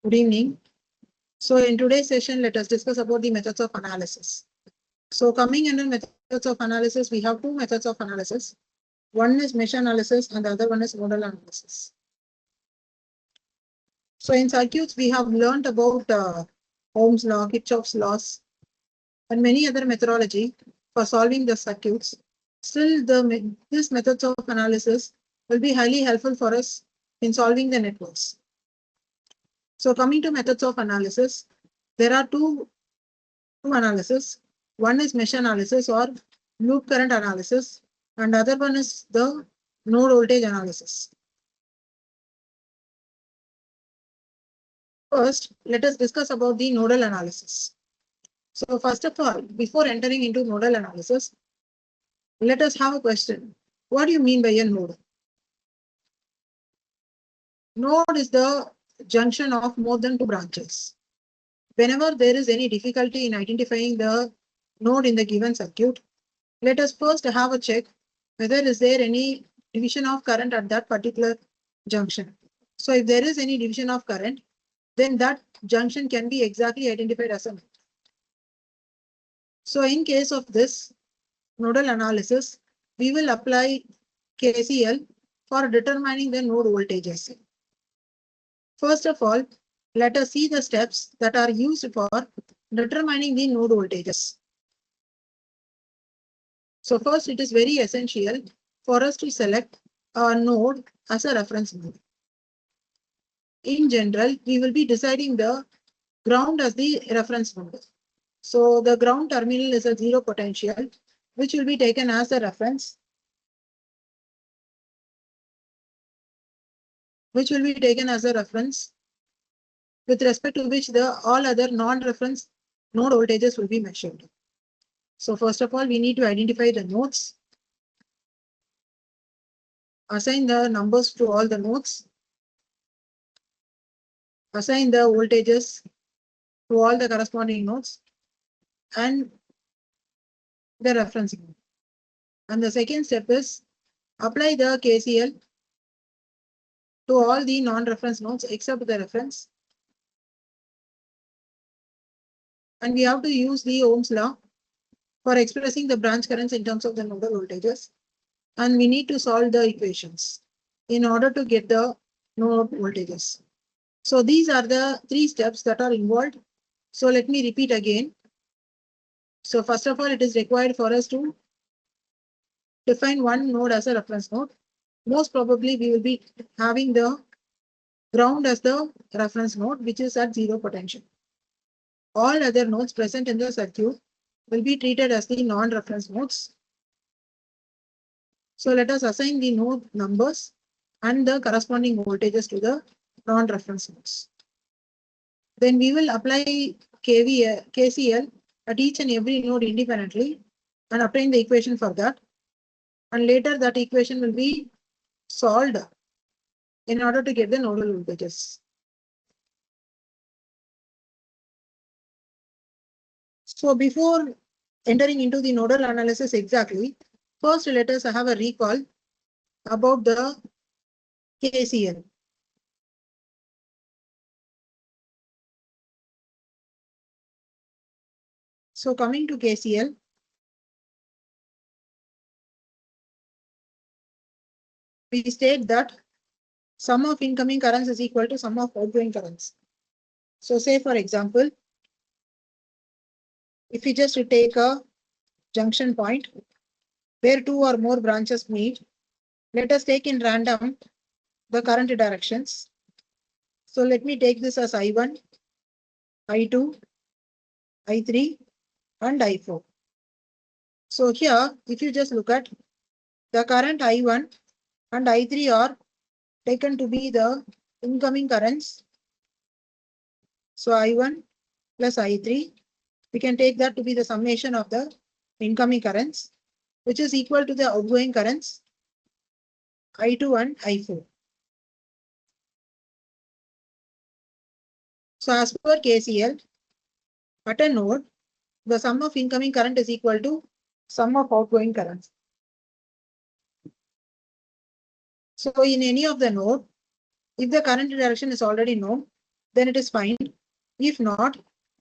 Good evening. So in today's session, let us discuss about the methods of analysis. So coming under methods of analysis, we have two methods of analysis. One is mesh analysis and the other one is nodal analysis. So in circuits, we have learned about Ohm's law, Kirchhoff's laws, and many other methodology for solving the circuits. Still, these methods of analysis will be highly helpful for us in solving the networks. So coming to methods of analysis, there are two analysis. One is mesh analysis or loop current analysis, and other one is the node voltage analysis. First, let us discuss about the nodal analysis. So first of all, before entering into nodal analysis, let us have a question. What do you mean by a node? Node is the junction of more than two branches. Whenever there is any difficulty in identifying the node in the given circuit, let us first have a check whether is there any division of current at that particular junction. So if there is any division of current, then that junction can be exactly identified as a node. So in case of this nodal analysis, we will apply KCL for determining the node voltages. First of all, let us see the steps that are used for determining the node voltages. So first, it is very essential for us to select a node as a reference node. In general, we will be deciding the ground as the reference node. So the ground terminal is a zero potential, which will be taken as a reference. With respect to which the all other non-reference node voltages will be measured. So first of all, we need to identify the nodes, assign the numbers to all the nodes, assign the voltages to all the corresponding nodes, and the reference node. And the second step is apply the KCL to all the non-reference nodes except the reference. And we have to use the Ohm's law for expressing the branch currents in terms of the nodal voltages. And we need to solve the equations in order to get the node voltages. So these are the three steps that are involved. So let me repeat again. So first of all, it is required for us to define one node as a reference node. Most probably, we will be having the ground as the reference node, which is at zero potential. All other nodes present in the circuit will be treated as the non-reference nodes. So let us assign the node numbers and the corresponding voltages to the non-reference nodes. Then we will apply KCL at each and every node independently and obtain the equation for that. And later that equation will be solved in order to get the nodal voltages. So before entering into the nodal analysis exactly, first let us have a recall about the KCL. So coming to KCL, we state that sum of incoming currents is equal to sum of outgoing currents. So say for example, if we just take a junction point where two or more branches meet, let us take in random the current directions. So let me take this as I1, I2, I3 and I4. So here, if you just look at the current I1 and I3 are taken to be the incoming currents. So I1 plus I3, we can take that to be the summation of the incoming currents, which is equal to the outgoing currents I2 and I4. So as per KCL, at a node, the sum of incoming current is equal to sum of outgoing currents. So in any of the node, if the current direction is already known, then it is fine. If not,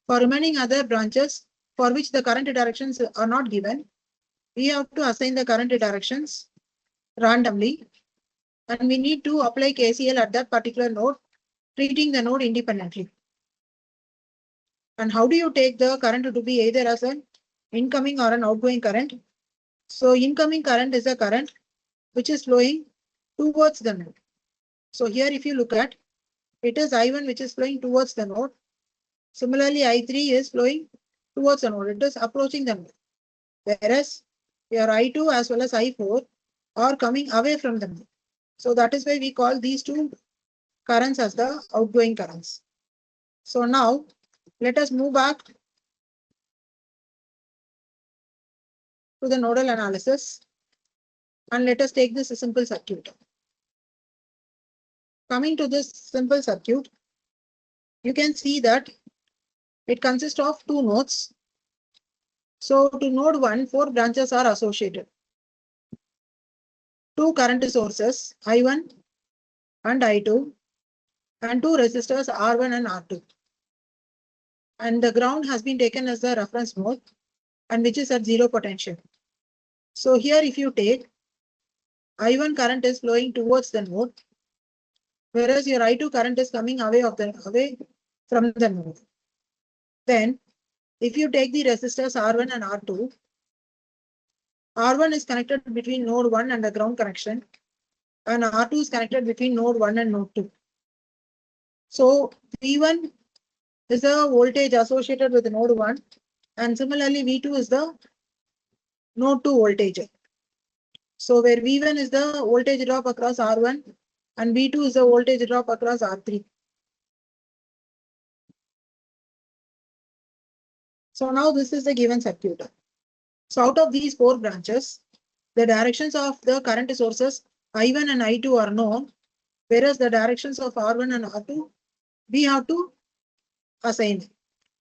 for remaining other branches for which the current directions are not given, we have to assign the current directions randomly, and we need to apply KCL at that particular node, treating the node independently. And how do you take the current to be either as an incoming or an outgoing current? So incoming current is a current which is flowing towards the node. So here if you look at, it is I1 which is flowing towards the node. Similarly, I3 is flowing towards the node. It is approaching the node. Whereas your I2 as well as I4 are coming away from the node. So that is why we call these two currents as the outgoing currents. So now let us move back to the nodal analysis and let us take this simple circuit. Coming to this simple circuit, you can see that it consists of two nodes. So to node 1, 4 branches are associated. Two current sources, I1 and I2, and two resistors R1 and R2. And the ground has been taken as the reference node and which is at zero potential. So here if you take I1 current is flowing towards the node, whereas your I2 current is coming away from the node. Then if you take the resistors R1 and R2, R1 is connected between node 1 and the ground connection, and R2 is connected between node 1 and node 2. So V1 is the voltage associated with node 1, and similarly V2 is the node 2 voltage. So where V1 is the voltage drop across R1 and V2 is the voltage drop across R3. So now this is the given circuit. So out of these 4 branches, the directions of the current sources I1 and I2 are known, whereas the directions of R1 and R2 we have to assign.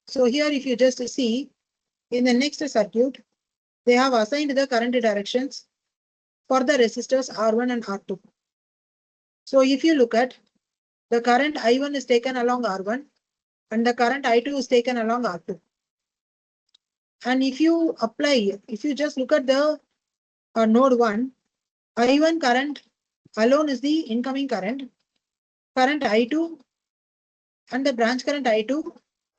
So here if you just see in the next circuit, they have assigned the current directions for the resistors R1 and R2. So if you look at, the current I1 is taken along R1 and the current I2 is taken along R2. And if you just look at the node 1, I1 current alone is the incoming current I2 and the branch current I2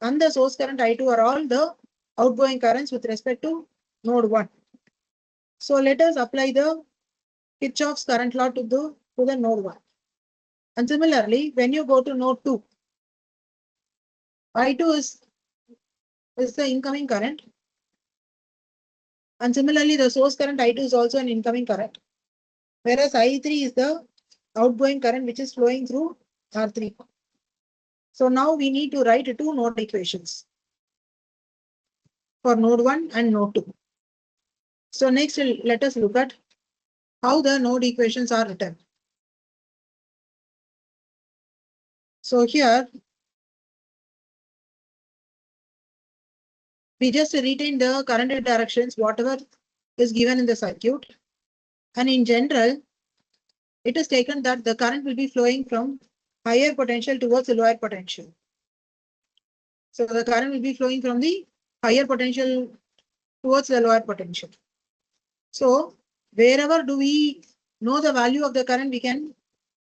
and the source current I2 are all the outgoing currents with respect to node 1. So let us apply the Kirchhoff's current law to the node 1. And similarly, when you go to node 2, I2 is the incoming current. And similarly, the source current I2 is also an incoming current. Whereas I3 is the outgoing current which is flowing through R3. So now we need to write two node equations for node 1 and node 2. So next, let us look at how the node equations are written. So here, we just retain the current directions, whatever is given in the circuit. And in general, it is taken that the current will be flowing from higher potential towards the lower potential. So the current will be flowing from the higher potential towards the lower potential. So wherever do we know the value of the current, we can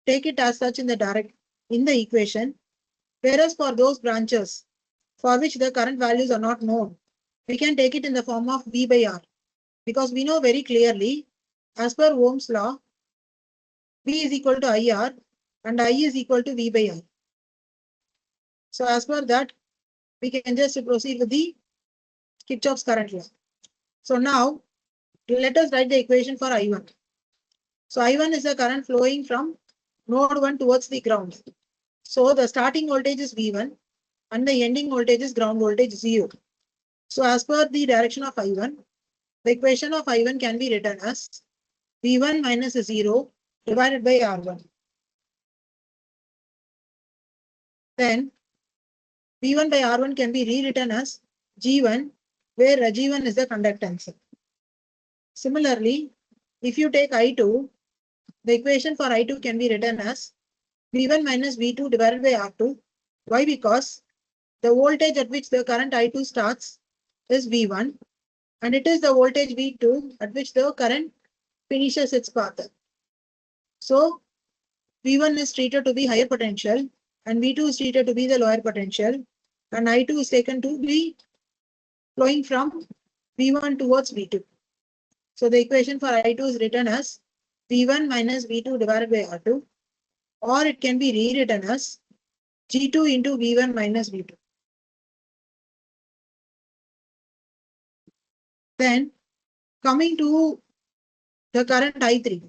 take it as such in the equation. Whereas for those branches for which the current values are not known, we can take it in the form of V by R. Because we know very clearly, as per Ohm's law, V is equal to IR and I is equal to V by R. So as per that, we can just proceed with the Kirchhoff's current law. So now, let us write the equation for I1. So I1 is the current flowing from node 1 towards the ground. So the starting voltage is V1 and the ending voltage is ground voltage 0. So as per the direction of I1, the equation of I1 can be written as V1 minus 0 divided by R1. Then V1 by R1 can be rewritten as G1, where G1 is the conductance. Similarly, if you take I2, the equation for I2 can be written as V1 minus V2 divided by R2, Why? Because the voltage at which the current I2 starts is V1, and it is the voltage V2 at which the current finishes its path. So V1 is treated to be higher potential and V2 is treated to be the lower potential, and I2 is taken to be flowing from V1 towards V2. So the equation for I2 is written as V1 minus V2 divided by R2, or it can be rewritten as G2 into V1 minus V2. Then coming to the current I3.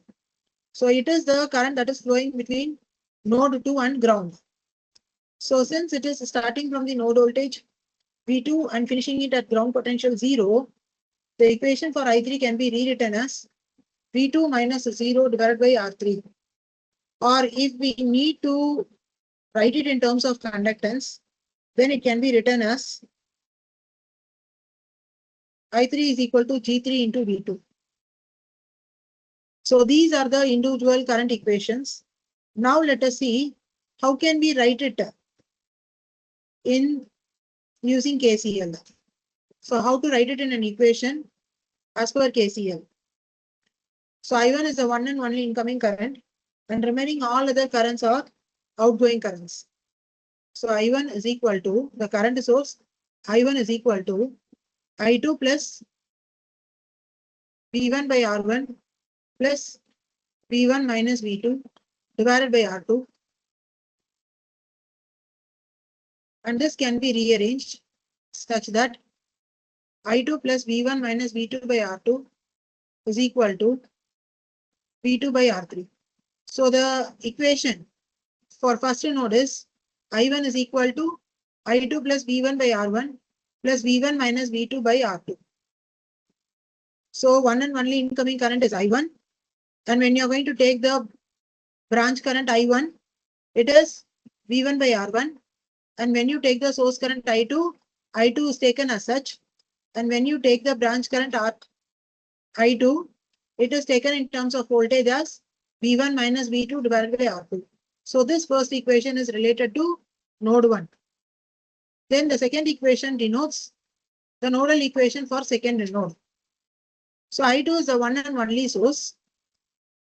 So it is the current that is flowing between node 2 and ground. So since it is starting from the node voltage V2 and finishing it at ground potential 0, the equation for I3 can be rewritten as V2 minus 0 divided by R3. Or if we need to write it in terms of conductance, then it can be written as I3 is equal to G3 into V2. So these are the individual current equations. Now let us see how can we write it in using KCL. So how to write it in an equation as per KCL. So I1 is the one and only incoming current, and remaining all other currents are outgoing currents. So I1 is equal to the current source. I1 is equal to I2 plus V1 by R1 plus V1 minus V2 divided by R2. And this can be rearranged such that I2 plus V1 minus V2 by R2 is equal to V2 by R3. So the equation for first node is I1 is equal to I2 plus V1 by R1 plus V1 minus V2 by R2. So one and only incoming current is I1. And when you're going to take the branch current I1, it is V1 by R1. And when you take the source current I2, I2 is taken as such. And when you take the branch current I2, it is taken in terms of voltage as V1 minus V2 divided by R2. So this first equation is related to node 1. Then the second equation denotes the nodal equation for second node. So I2 is the one and only source,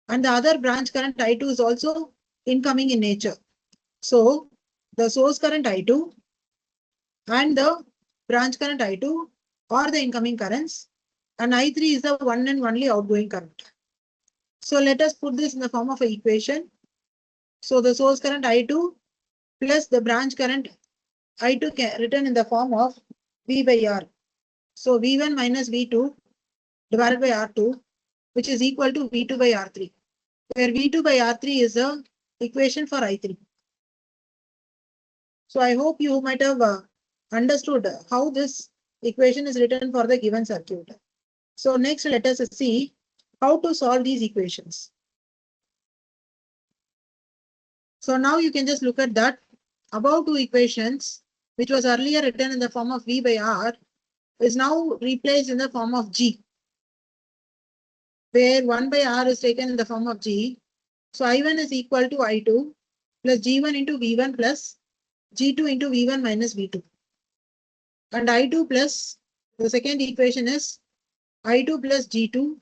and the other branch current I2 is also incoming in nature. So the source current I2 and the branch current I2 are the incoming currents, and I3 is the one and only outgoing current. So let us put this in the form of an equation. So the source current I2 plus the branch current I2 written in the form of V by R. So V1 minus V2 divided by R2, which is equal to V2 by R3, where V2 by R3 is the equation for I3. So I hope you might have understood how this equation is written for the given circuit. So next let us see how to solve these equations. So now you can just look at that above two equations, which was earlier written in the form of V by R, is now replaced in the form of G, where 1 by R is taken in the form of G. So I1 is equal to I2 plus G1 into V1 plus G2 into V1 minus V2. And I2 plus the second equation is I2 plus G2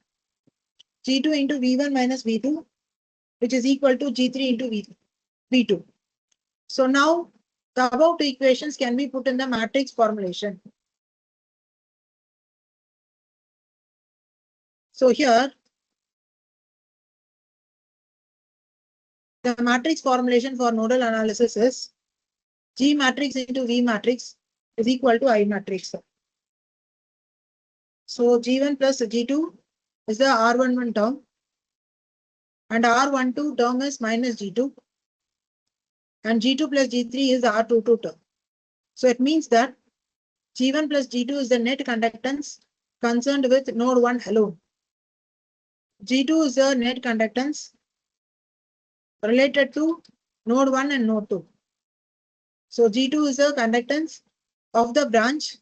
into V1 minus V2, which is equal to G3 into V2. So now the above two equations can be put in the matrix formulation. So here the matrix formulation for nodal analysis is G matrix into V matrix is equal to I matrix. So G1 plus G2 is the R11 term, and R12 term is minus G2, and G2 plus G3 is the R22 term. So it means that G1 plus G2 is the net conductance concerned with node 1 alone. G2 is the net conductance related to node 1 and node 2. So G2 is the conductance of the branch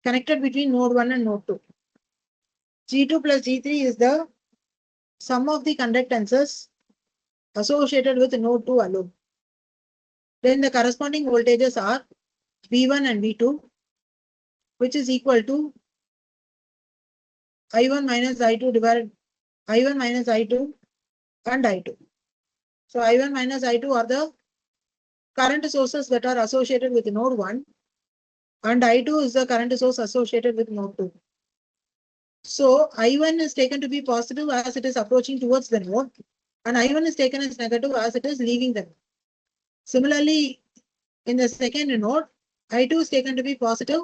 connected between node 1 and node 2. G2 plus G3 is the sum of the conductances associated with node 2 alone. Then the corresponding voltages are V1 and V2, which is equal to I1 minus I2 divided I1 minus I2 and I2. So I1 minus I2 are the current sources that are associated with node 1, and I2 is the current source associated with node 2. So I1 is taken to be positive as it is approaching towards the node, and I1 is taken as negative as it is leaving the node. Similarly, in the second node, I2 is taken to be positive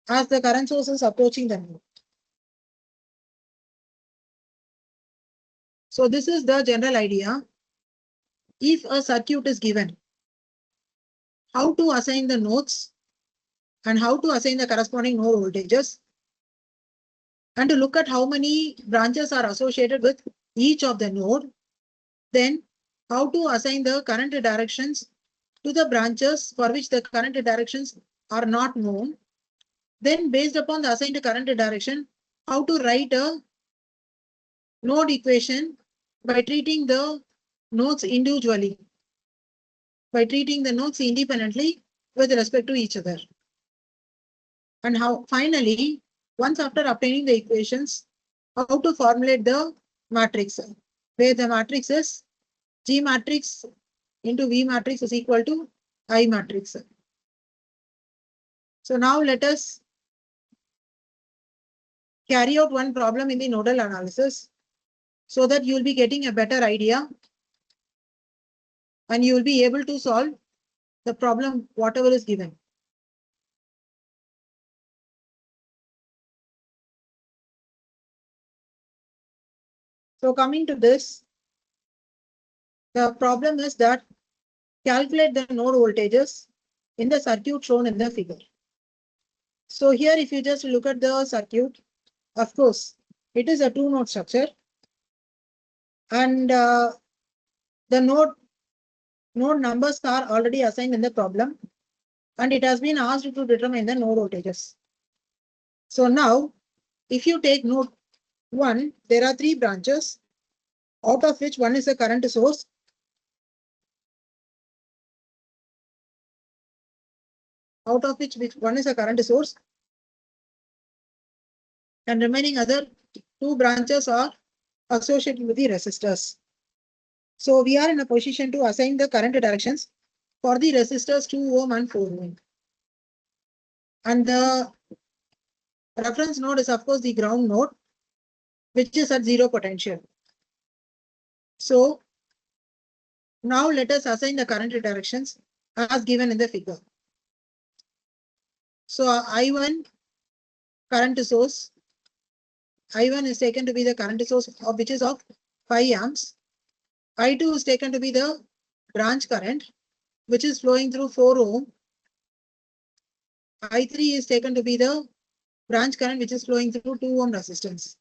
as the current source is approaching the node. So this is the general idea. If a circuit is given, how to assign the nodes and how to assign the corresponding node voltages, and to look at how many branches are associated with each of the node, then how to assign the current directions to the branches for which the current directions are not known. Then based upon the assigned current direction, how to write a node equation by treating the nodes individually, by treating the nodes independently with respect to each other. And how finally, once after obtaining the equations, how to formulate the matrix, where the matrix is G matrix into V matrix is equal to I matrix. So now let us carry out one problem in the nodal analysis so that you will be getting a better idea and you will be able to solve the problem whatever is given. So coming to this, the problem is that calculate the node voltages in the circuit shown in the figure. So here if you just look at the circuit, of course, it is a two-node structure, and the node numbers are already assigned in the problem, and it has been asked to determine the node voltages. So now, if you take node 1, there are 3 branches, out of which one is a current source, one is a current source, and remaining other 2 branches are associated with the resistors. So we are in a position to assign the current directions for the resistors 2 ohm and 4 ohm. And the reference node is of course the ground node, which is at 0 potential. So now let us assign the current directions as given in the figure. So I1 current source, I1 is taken to be the current source of which is of 5 amps. I2 is taken to be the branch current, which is flowing through 4 ohm. I3 is taken to be the branch current, which is flowing through 2 ohm resistance.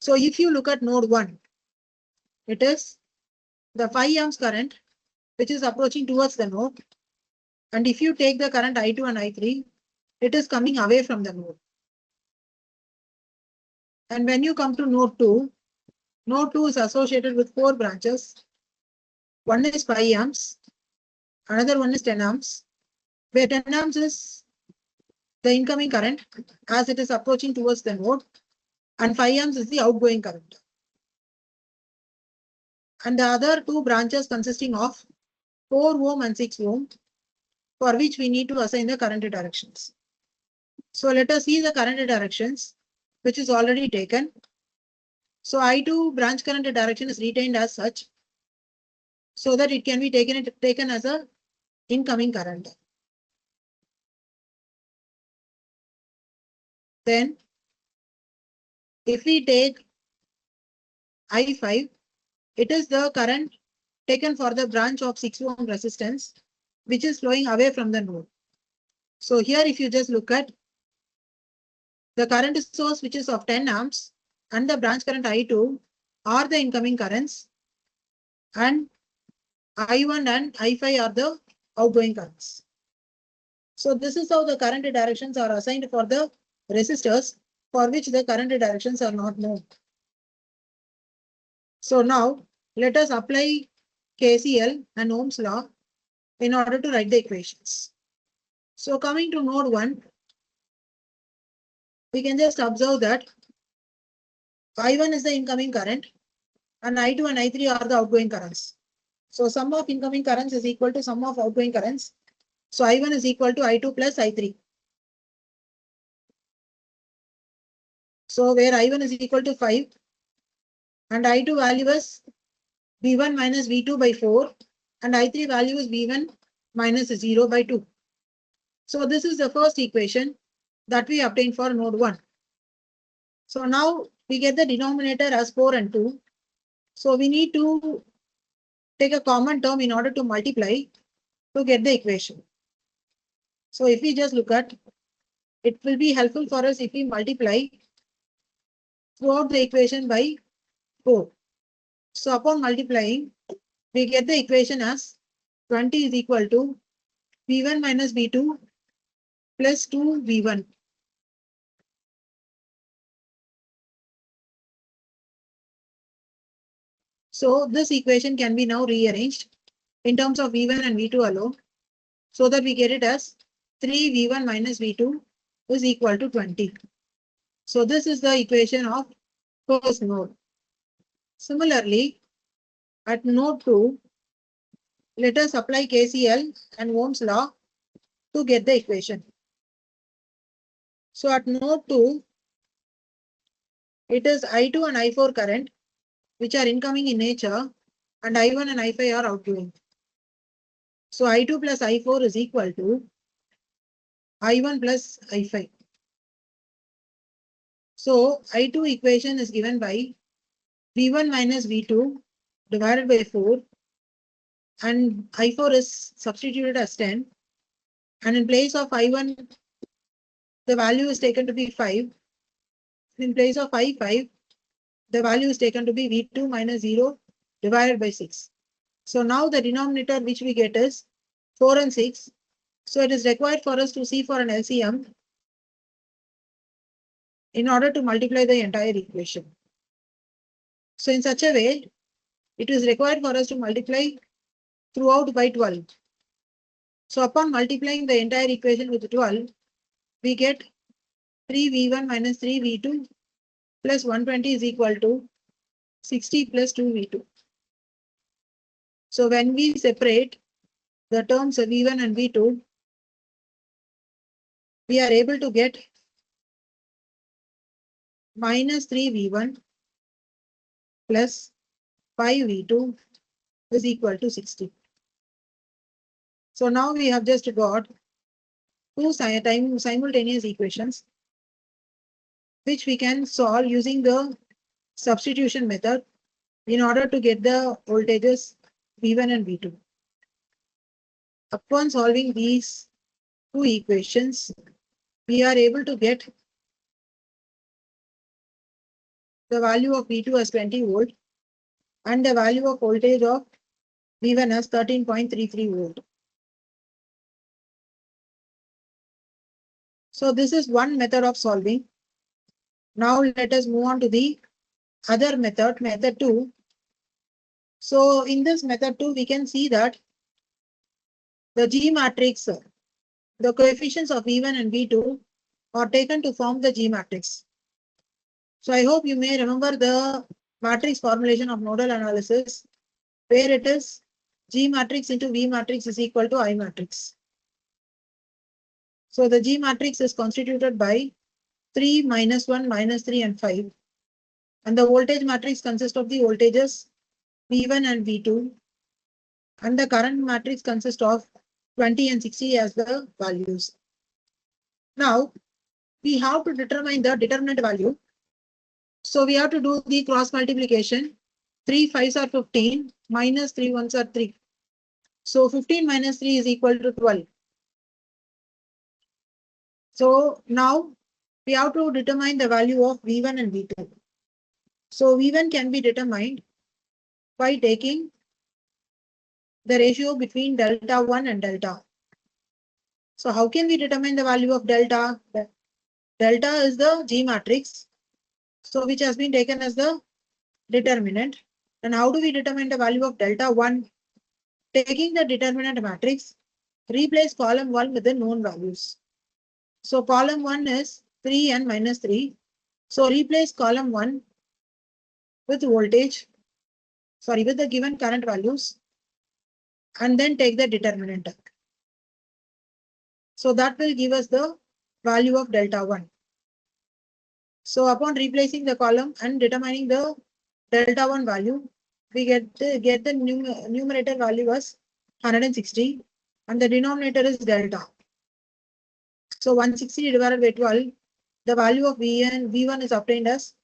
So if you look at node 1, it is the 5 amps current, which is approaching towards the node. And if you take the current I2 and I3, it is coming away from the node. And when you come to node 2 is associated with 4 branches. One is 5 amps, another one is 10 amps, where 10 amps is the incoming current as it is approaching towards the node, and 5 amps is the outgoing current. And the other 2 branches consisting of 4 ohm and 6 ohm, for which we need to assign the current directions. So let us see the current directions, which is already taken. So I2 branch current direction is retained as such, so that it can be taken as a incoming current. Then if we take I5, it is the current taken for the branch of 6 ohm resistance, which is flowing away from the node. So here if you just look at the current source, which is of 10 amps, and the branch current I2 are the incoming currents, and I1 and I5 are the outgoing currents. So this is how the current directions are assigned for the resistors for which the current directions are not known. So now let us apply KCL and Ohm's law in order to write the equations. So coming to node 1, we can just observe that I1 is the incoming current and I2 and I3 are the outgoing currents. So sum of incoming currents is equal to sum of outgoing currents. So I1 is equal to I2 plus I3. So where I1 is equal to 5 and I2 value is V1 minus V2 by 4 and I3 value is V1 minus 0 by 2. So this is the first equation that we obtained for node 1. So now we get the denominator as 4 and 2. So we need to take a common term in order to multiply to get the equation. So if we just look at, it will be helpful for us if we multiply throughout the equation by 4. So upon multiplying, we get the equation as 20 is equal to V1 minus V2 plus 2V1. So this equation can be now rearranged in terms of V1 and V2 alone, so that we get it as 3V1 minus V2 is equal to 20. So this is the equation of first node. Similarly, at node 2, let us apply KCL and Ohm's law to get the equation. So at node 2, it is I2 and I4 current, which are incoming in nature, and I1 and I5 are outgoing. So I2 plus I4 is equal to I1 plus I5. So I2 equation is given by V1 minus V2 divided by 4, and I4 is substituted as 10, and in place of I1 the value is taken to be 5. In place of I5 the value is taken to be V2 minus 0 divided by 6. So now the denominator which we get is 4 and 6. So it is required for us to see for an LCM in order to multiply the entire equation. So in such a way, it is required for us to multiply throughout by 12. So upon multiplying the entire equation with 12, we get 3V1 minus 3V2 plus 120 is equal to 60 plus 2V2. So when we separate the terms of V1 and V2, we are able to get minus 3V1 plus 5V2 is equal to 60. So now we have just got two simultaneous equations which we can solve using the substitution method in order to get the voltages V1 and V2. Upon solving these two equations, we are able to get the value of V2 as 20 volt and the value of voltage of V1 as 13.33 volt. So this is one method of solving. Now let us move on to the other method, method 2. So in this method 2, we can see that the G matrix, the coefficients of V1 and V2 are taken to form the G matrix. So I hope you may remember the matrix formulation of nodal analysis, where it is G matrix into V matrix is equal to I matrix. So the G matrix is constituted by 3, minus 1, minus 3 and 5. And the voltage matrix consists of the voltages V1 and V2. And the current matrix consists of 20 and 60 as the values. Now we have to determine the determinant value. So we have to do the cross multiplication. 3 5s are 15, minus 3 1s are 3. So 15 minus 3 is equal to 12. So now we have to determine the value of V1 and V2. So V1 can be determined by taking the ratio between delta 1 and delta. So how can we determine the value of delta? Delta is the G matrix, so which has been taken as the determinant. And how do we determine the value of delta 1? Taking the determinant matrix, replace column 1 with the known values. So column 1 is 3 and minus 3. So replace column 1 with voltage, with the given current values, and then take the determinant. So that will give us the value of delta 1. So upon replacing the column and determining the delta 1 value, we get the numerator value as 160 and the denominator is delta. So 160 divided by 12, the value of V1 is obtained as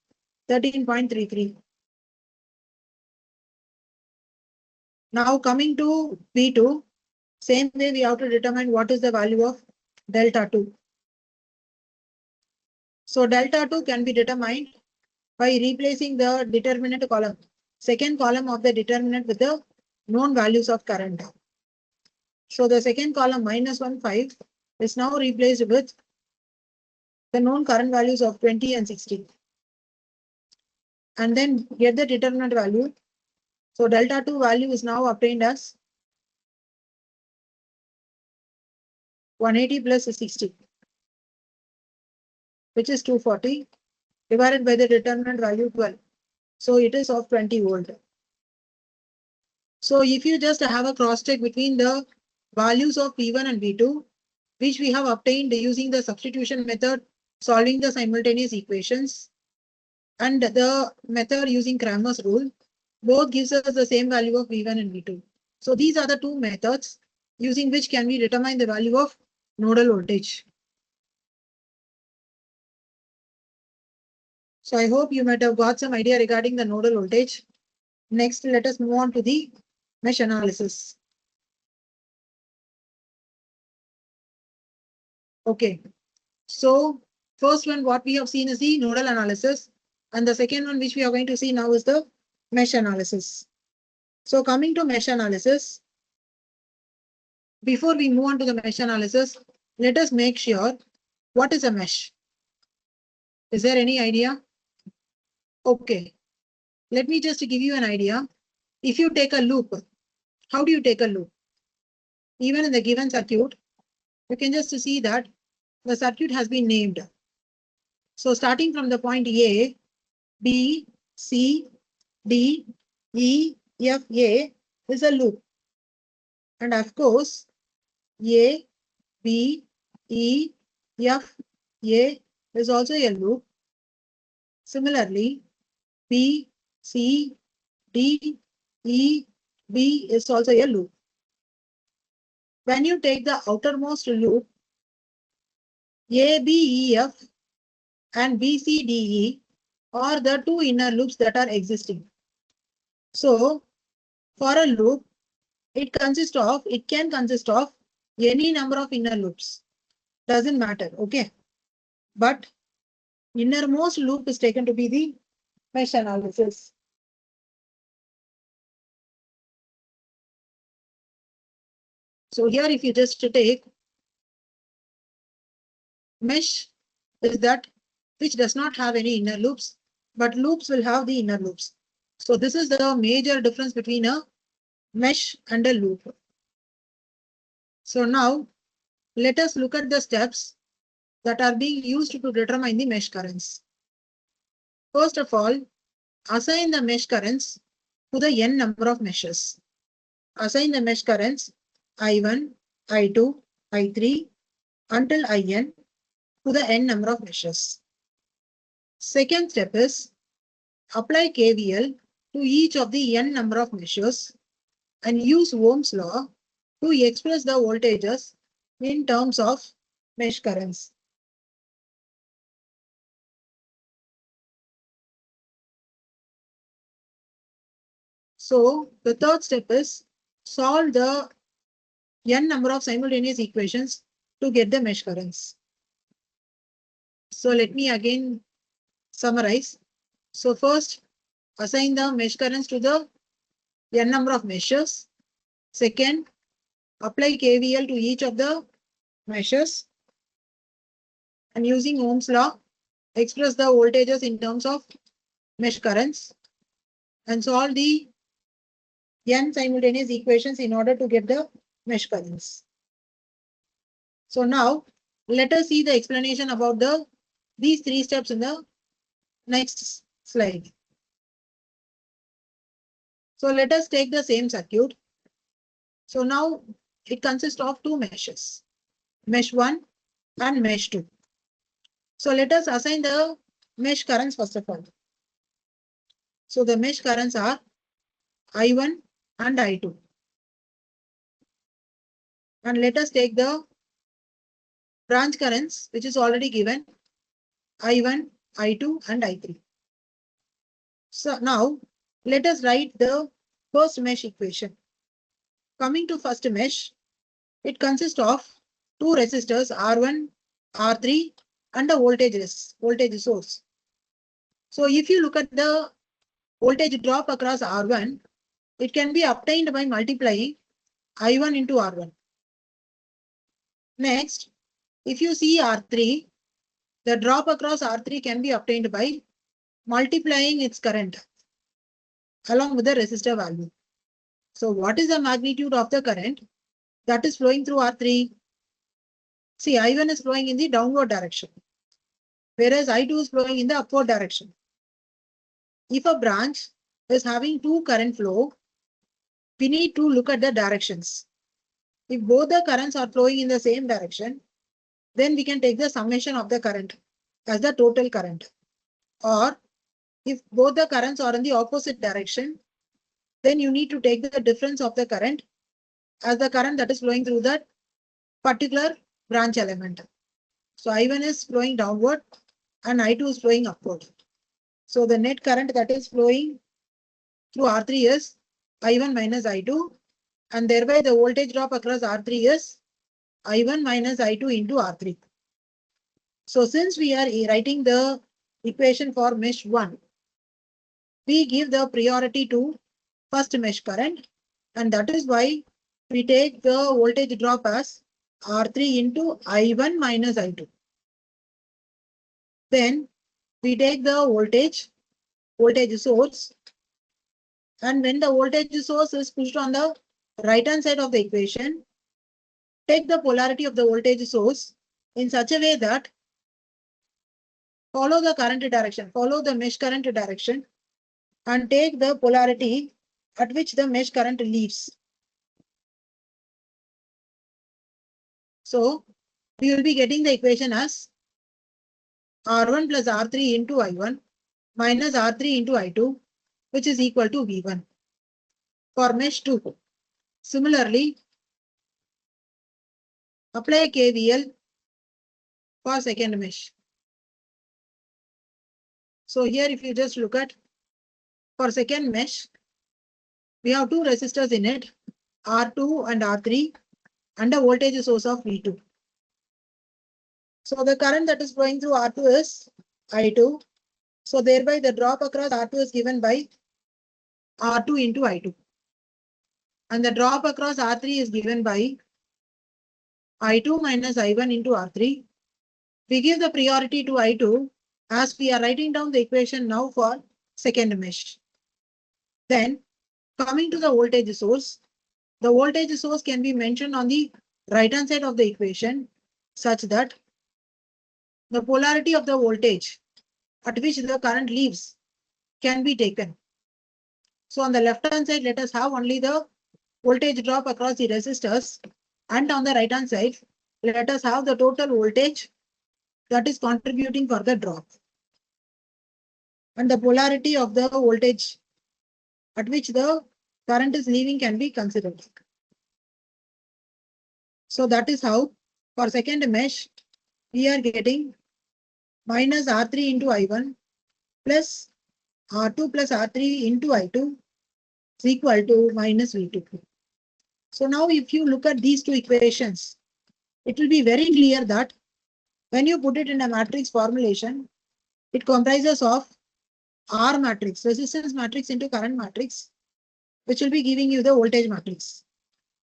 13.33. Now coming to V2, same way we have to determine what is the value of delta 2. So delta 2 can be determined by replacing the determinant column, second column of the determinant with the known values of current. So the second column minus 1, 5 is now replaced with the known current values of 20 and 60. And then get the determinant value. So delta 2 value is now obtained as 180 plus 60, which is 240 divided by the determinant value 12. So it is of 20 volt. So if you just have a cross check between the values of V1 and V2, which we have obtained using the substitution method, solving the simultaneous equations, and the method using Cramer's rule, both gives us the same value of V1 and V2. So these are the two methods using which can we determine the value of nodal voltage. So I hope you might have got some idea regarding the nodal voltage. Next, let us move on to the mesh analysis. Okay, so first one what we have seen is the nodal analysis, and the second one which we are going to see now is the mesh analysis. So coming to mesh analysis, before we move on to the mesh analysis, let us make sure what is a mesh. Is there any idea? Okay, let me just give you an idea. If you take a loop, how do you take a loop? Even in the given circuit, you can just see that the circuit has been named. So starting from the point A, B, C, D, E, F, A is a loop. And of course, A, B, E, F, A is also a loop. Similarly, B, C, D, E, B is also a loop. When you take the outermost loop, A, B, E, F and B, C, D, E are the two inner loops that are existing. So for a loop, it can consist of any number of inner loops. Doesn't matter, okay? But innermost loop is taken to be the mesh analysis. So here if you just take mesh is that which does not have any inner loops, but loops will have the inner loops. So this is the major difference between a mesh and a loop. So now let us look at the steps that are being used to determine the mesh currents. First of all, assign the mesh currents to the n number of meshes. Assign the mesh currents I1, I2, I3 until In to the n number of meshes. Second step is apply KVL to each of the n number of meshes and use Ohm's law to express the voltages in terms of mesh currents. So the third step is solve the n number of simultaneous equations to get the mesh currents. So let me again summarize. So first, assign the mesh currents to the n number of meshes. Second, apply KVL to each of the meshes and using Ohm's law, express the voltages in terms of mesh currents and solve the n simultaneous equations in order to get the mesh currents. So now let us see the explanation about these three steps in the next slide. So let us take the same circuit. So now it consists of two meshes, mesh 1 and mesh 2. So let us assign the mesh currents first of all. So the mesh currents are I1 and I2. And let us take the branch currents, which is already given, I1, I2 and I3. So now let us write the first mesh equation. Coming to first mesh, it consists of two resistors R1, R3 and a voltage source. So if you look at the voltage drop across R1, it can be obtained by multiplying I1 into R1. Next, if you see R3, the drop across R3 can be obtained by multiplying its current along with the resistor value. So what is the magnitude of the current that is flowing through R3? See, I1 is flowing in the downward direction, whereas I2 is flowing in the upward direction. If a branch is having two current flow, we need to look at the directions. If both the currents are flowing in the same direction, then we can take the summation of the current as the total current. Or if both the currents are in the opposite direction, then you need to take the difference of the current as the current that is flowing through that particular branch element. So I1 is flowing downward and I2 is flowing upward. So the net current that is flowing through R3 is I1 minus I2, and thereby the voltage drop across R3 is I1 minus I2 into R3. So since we are writing the equation for mesh 1, we give the priority to first mesh current, and that is why we take the voltage drop as R3 into I1 minus I2. Then we take the voltage source, and when the voltage source is pushed on the right hand side of the equation, take the polarity of the voltage source in such a way that follow the current direction, follow the mesh current direction, and take the polarity at which the mesh current leaves. So we will be getting the equation as R1 plus R3 into I1 minus R3 into I2, which is equal to V1 for mesh 2. Similarly, apply KVL for second mesh. So here if you just look at for second mesh, we have two resistors in it, R2 and R3, and a voltage source of V2. So the current that is flowing through R2 is I2. So thereby the drop across R2 is given by R2 into I2. And the drop across R3 is given by I2 minus I1 into R3. We give the priority to I2 as we are writing down the equation now for second mesh. Then coming to the voltage source, the voltage source can be mentioned on the right hand side of the equation such that the polarity of the voltage at which the current leaves can be taken. So on the left hand side, let us have only the voltage drop across the resistors, and on the right hand side, let us have the total voltage that is contributing for the drop. And the polarity of the voltage at which the current is leaving can be considered. So that is how for second mesh, we are getting minus R3 into I1 plus R2 plus R3 into I2 is equal to minus V2. So now if you look at these two equations, it will be very clear that when you put it in a matrix formulation, it comprises of R matrix, resistance matrix into current matrix, which will be giving you the voltage matrix.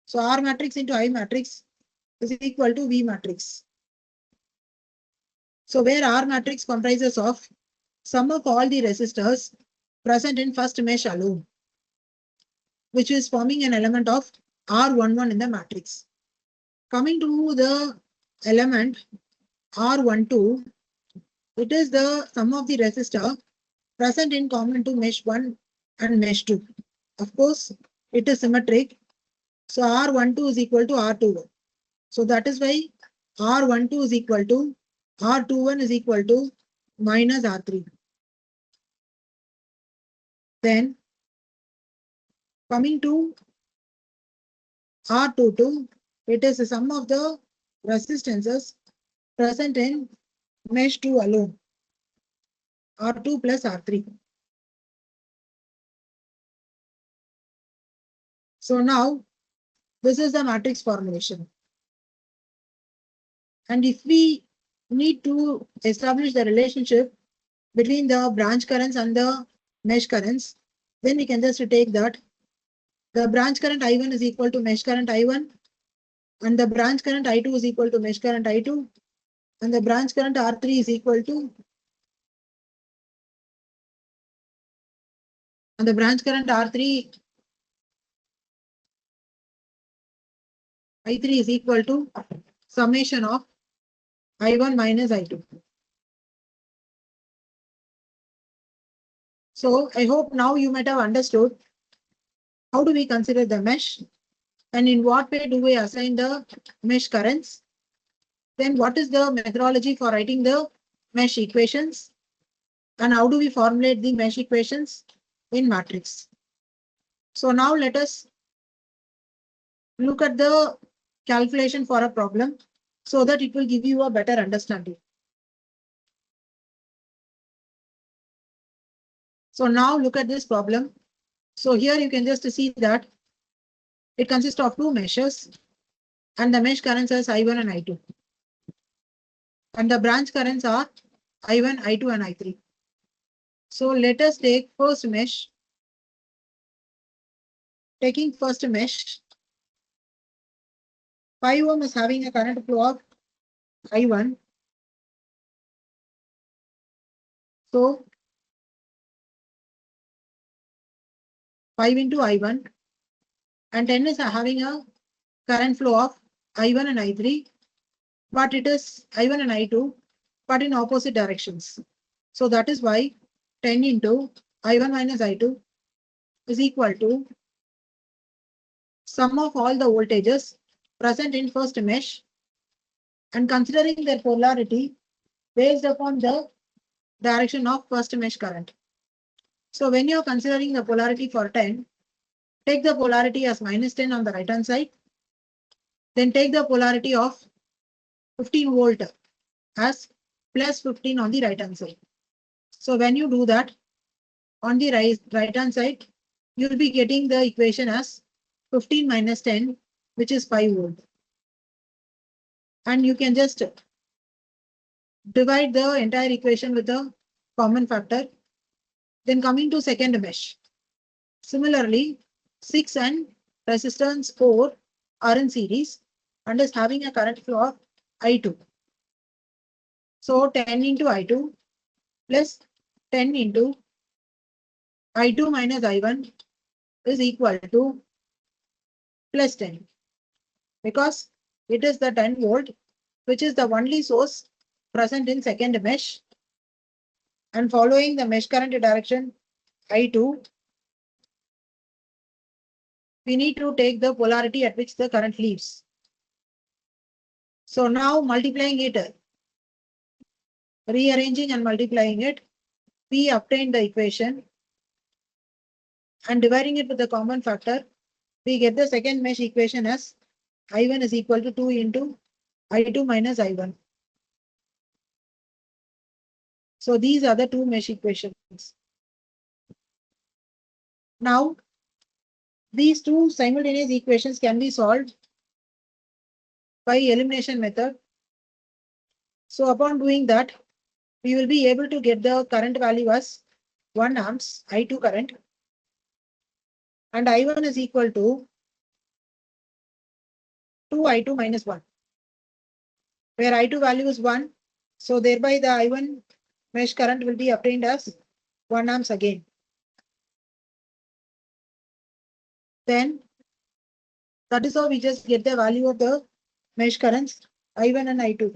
So R matrix into I matrix is equal to V matrix. So where R matrix comprises of sum of all the resistors present in first mesh alone. which is forming an element of R11 in the matrix. Coming to the element R12, it is the sum of the resistor present in common to mesh 1 and mesh 2. Of course, it is symmetric. So R12 is equal to R21. So that is why R12 is equal to R21 is equal to minus R3. Then coming to R22, it is the sum of the resistances present in mesh 2 alone, R2 plus R3. So now this is the matrix formulation. And if we need to establish the relationship between the branch currents and the mesh currents, then we can just take that the branch current I1 is equal to mesh current I1, and the branch current I2 is equal to mesh current I2, and the branch current R3 is equal to, and the branch current R3 I3 is equal to summation of I1 minus I2. So I hope now you might have understood how do we consider the mesh and in what way do we assign the mesh currents. Then what is the methodology for writing the mesh equations and how do we formulate the mesh equations in matrix. So now let us look at the calculation for a problem so that it will give you a better understanding. So now look at this problem. So here you can just see that it consists of two meshes and the mesh currents are I1 and I2. And the branch currents are I1, I2 and I3. So let us take first mesh. Taking first mesh, 5 ohm is having a current flow of I1. So 5 into I1 and 10 is having a current flow of I1 and I3, but it is I1 and I2, but in opposite directions. So that is why 10 into I1 minus I2 is equal to sum of all the voltages present in first mesh and considering their polarity based upon the direction of first mesh current. So when you are considering the polarity for 10, take the polarity as minus 10 on the right hand side. Then take the polarity of 15 volt as plus 15 on the right hand side. So when you do that on the right hand side, you will be getting the equation as 15 minus 10, which is 5 volt. And you can just divide the entire equation with a common factor. Then coming to second mesh. Similarly, 6 and resistance 4 are in series and is having a current flow of I2. So 10 into I2 plus 10 into I2 minus I1 is equal to plus 10 because it is the 10 volt, which is the only source present in second mesh. And following the mesh current direction I2, we need to take the polarity at which the current leaves. So now multiplying it, rearranging and multiplying it, we obtain the equation and dividing it with the common factor, we get the second mesh equation as I1 is equal to 2 into I2 minus I1. So these are the two mesh equations. Now, these two simultaneous equations can be solved by elimination method. So upon doing that, we will be able to get the current value as 1 amps I2 current and I1 is equal to 2 I2 minus 1, where I2 value is 1. So thereby the I1 mesh current will be obtained as 1 amps again. Then that is how we just get the value of the mesh currents I1 and I2.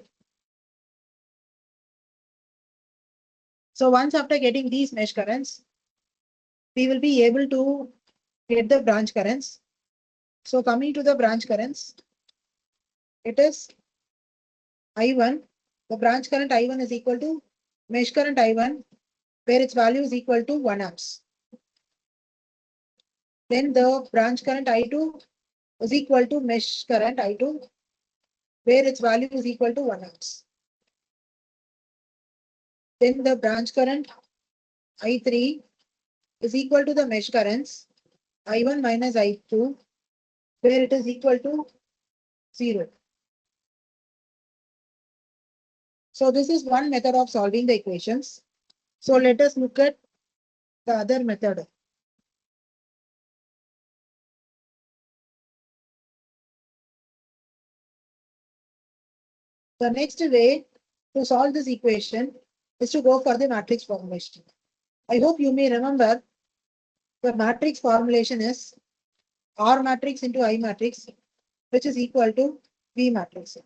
So once after getting these mesh currents, we will be able to get the branch currents. So coming to the branch currents, it is I1. The branch current I1 is equal to mesh current I1, where its value is equal to 1 amps. Then the branch current I2 is equal to mesh current I2, where its value is equal to 1 amps. Then the branch current I3 is equal to the mesh currents I1 minus I2, where it is equal to 0. So this is one method of solving the equations. So let us look at the other method. The next way to solve this equation is to go for the matrix formulation. I hope you may remember the matrix formulation is R matrix into I matrix, which is equal to V matrix.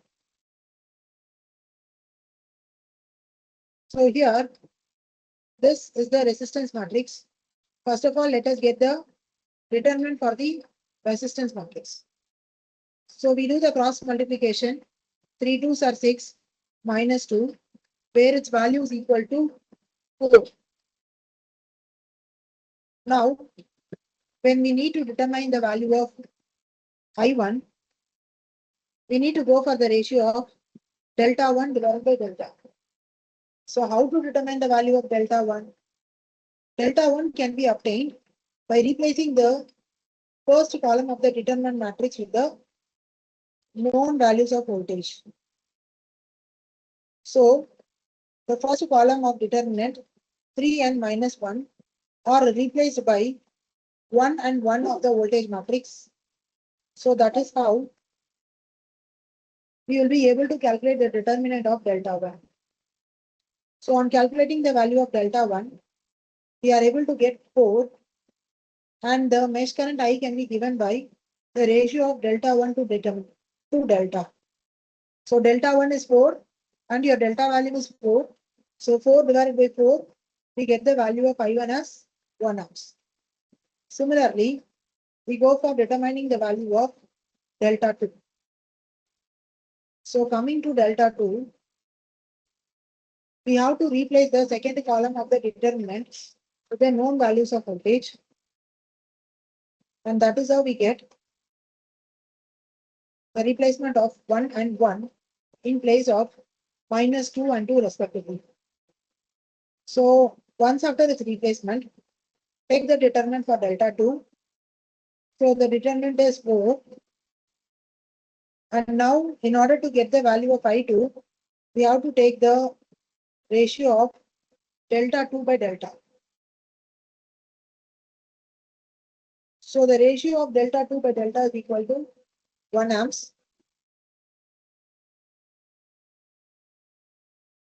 So here, this is the resistance matrix. First of all, let us get the determinant for the resistance matrix. So we do the cross multiplication. 3 2s are 6 minus 2, where its value is equal to 4. Now, when we need to determine the value of I1, we need to go for the ratio of delta 1 divided by delta. So how to determine the value of delta 1? Delta 1 can be obtained by replacing the first column of the determinant matrix with the known values of voltage. So the first column of determinant 3 and minus 1 are replaced by 1 and 1 of the voltage matrix. So that is how we will be able to calculate the determinant of delta 1. So on calculating the value of delta 1, we are able to get 4, and the mesh current I can be given by the ratio of delta 1 to delta. So delta 1 is 4 and your delta value is 4. So 4 divided by 4, we get the value of I1 as 1 amps. Similarly, we go for determining the value of delta 2. So coming to delta 2, we have to replace the second column of the determinant with the known values of voltage. And that is how we get the replacement of 1 and 1 in place of minus 2 and 2 respectively. So once after this replacement, take the determinant for delta 2. So the determinant is 4. And now in order to get the value of I2, we have to take the ratio of delta 2 by delta. So the ratio of delta 2 by delta is equal to 1 amps.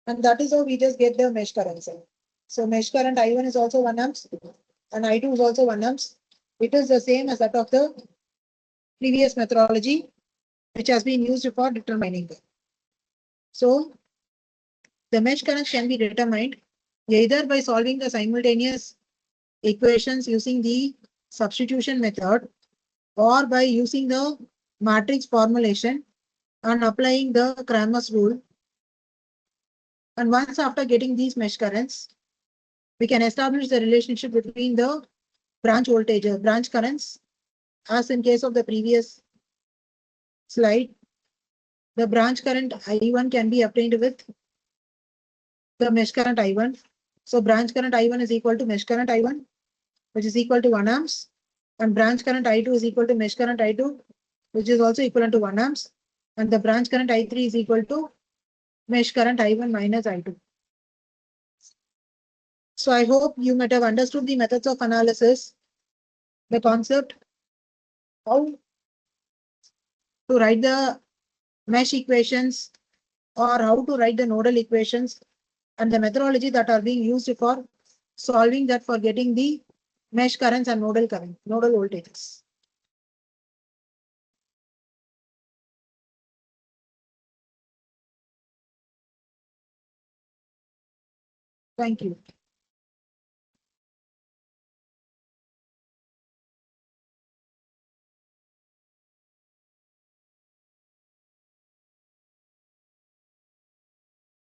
And that is how we just get the mesh current. So mesh current I1 is also 1 amps and I2 is also 1 amps. It is the same as that of the previous methodology, which has been used for determining them. So the mesh currents can be determined either by solving the simultaneous equations using the substitution method or by using the matrix formulation and applying the Cramer's rule. And once after getting these mesh currents, we can establish the relationship between the branch currents, as in case of the previous slide. The branch current I1 can be obtained with the mesh current I1. So branch current I1 is equal to mesh current I1, which is equal to 1 amps. And branch current I2 is equal to mesh current I2, which is also equivalent to 1 amps. And the branch current I3 is equal to mesh current I1 minus I2. So I hope you might have understood the methods of analysis, the concept, how to write the mesh equations or how to write the nodal equations, and the methodology that are being used for solving that for getting the mesh currents and nodal voltages. Thank you.